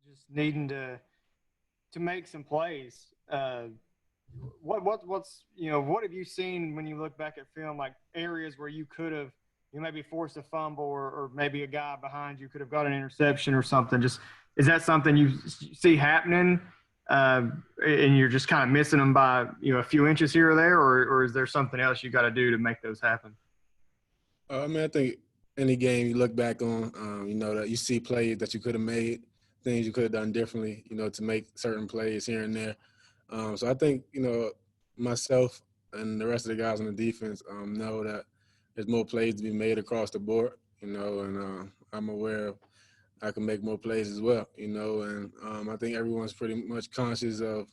just needing to make some plays. What's what have you seen when you look back at film, like areas where you could have maybe forced a fumble, or maybe a guy behind you could have got an interception or something? Just is that something you see happening, and you're just kind of missing them by a few inches here or there, or is there something else you got to do to make those happen? I mean, I think any game you look back on, that you see plays that you could have made, things you could have done differently, to make certain plays here and there. So I think, myself and the rest of the guys on the defense know that there's more plays to be made across the board, and I'm aware of I can make more plays as well, and I think everyone's pretty much conscious of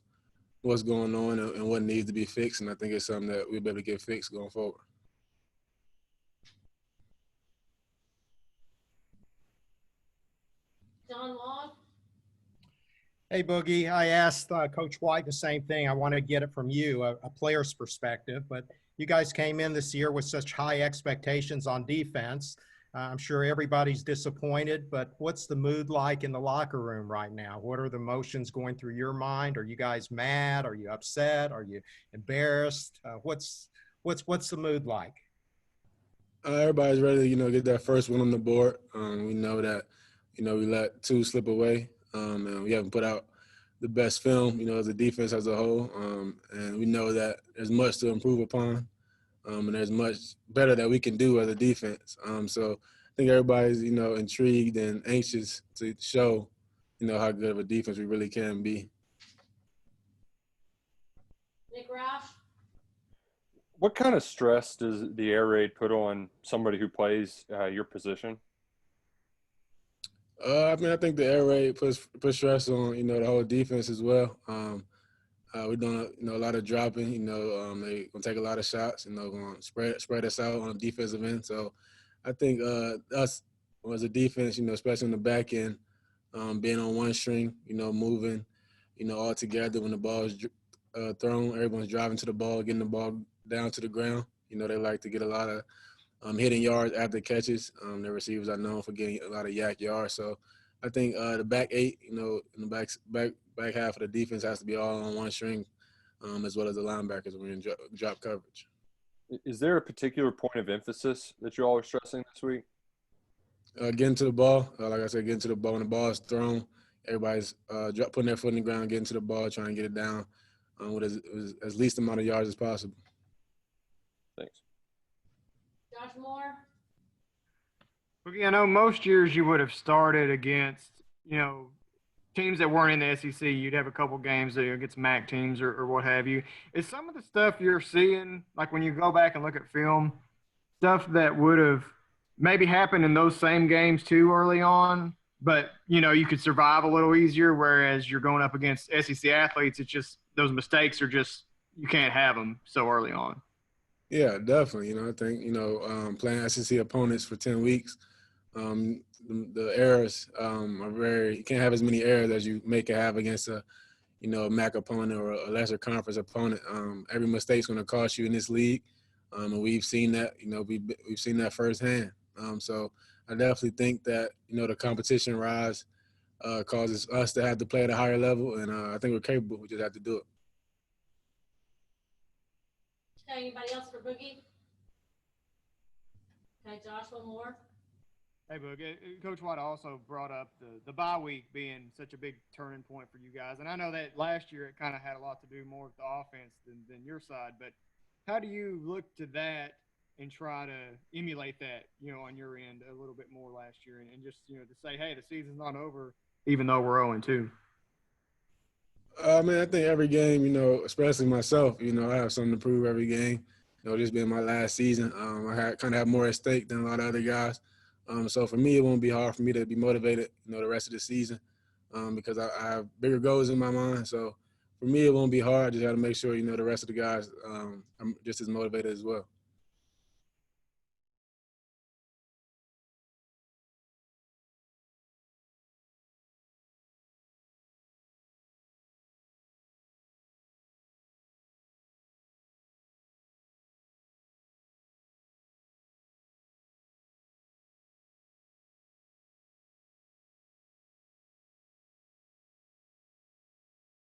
what's going on and what needs to be fixed, and I think it's something that we'll be able to get fixed going forward. John Long. Hey, Boogie, I asked Coach White the same thing. I want to get it from you, a player's perspective. But you guys came in this year with such high expectations on defense. I'm sure everybody's disappointed, but what's the mood like in the locker room right now? What are the emotions going through your mind? Are you guys mad? Are you upset? Are you embarrassed? What's the mood like? Everybody's ready to, get that first one on the board. We know that, we let two slip away. And we haven't put out the best film, as a defense as a whole. And we know that there's much to improve upon, and there's much better that we can do as a defense. So I think everybody's, intrigued and anxious to show, how good of a defense we really can be. Nick Roush. What kind of stress does the air raid put on somebody who plays your position? I think the air raid puts stress on, the whole defense as well. We're doing, a lot of dropping. They're gonna take a lot of shots. Going to spread us out on the defensive end. So I think us as a defense, especially on the back end, being on one string, moving, all together when the ball is thrown, everyone's driving to the ball, getting the ball down to the ground. They like to get a lot of hitting yards after catches. The receivers are known for getting a lot of yak yards. So I think the back eight, in the back half of the defense has to be all on one string, as well as the linebackers when we're in drop coverage. Is there a particular point of emphasis that you're always stressing this week? Getting to the ball. Like I said, getting to the ball. When the ball is thrown, everybody's putting their foot in the ground, getting to the ball, trying to get it down with as least amount of yards as possible. Thanks. Josh Moore. Boogie, I know most years you would have started against, teams that weren't in the SEC. You'd have a couple games against MAC teams or what have you. Is some of the stuff you're seeing, like when you go back and look at film, stuff that would have maybe happened in those same games too early on, but, you could survive a little easier, whereas you're going up against SEC athletes, it's just those mistakes are just you can't have them so early on. Yeah, definitely. I think, playing SEC opponents for 10 weeks, the errors are you can't have as many errors as you may have against a MAC opponent or a lesser conference opponent. Every mistake's going to cost you in this league, and we've seen that. We've seen that firsthand. So I definitely think that the competition rise causes us to have to play at a higher level, and I think we're capable. We just have to do it. Okay, anybody else for Boogie? Okay, Josh, one more. Hey, Boogie. Coach White also brought up the bye week being such a big turning point for you guys. And I know that last year it kind of had a lot to do more with the offense than your side. But how do you look to that and try to emulate that, on your end a little bit more last year and just, to say, hey, the season's not over, even though we're 0-2? I think every game, especially myself, I have something to prove every game. This being my last season, I kind of have more at stake than a lot of other guys. So for me, it won't be hard for me to be motivated, the rest of the season, because I have bigger goals in my mind. So for me, it won't be hard. I just got to make sure, the rest of the guys, I'm just as motivated as well.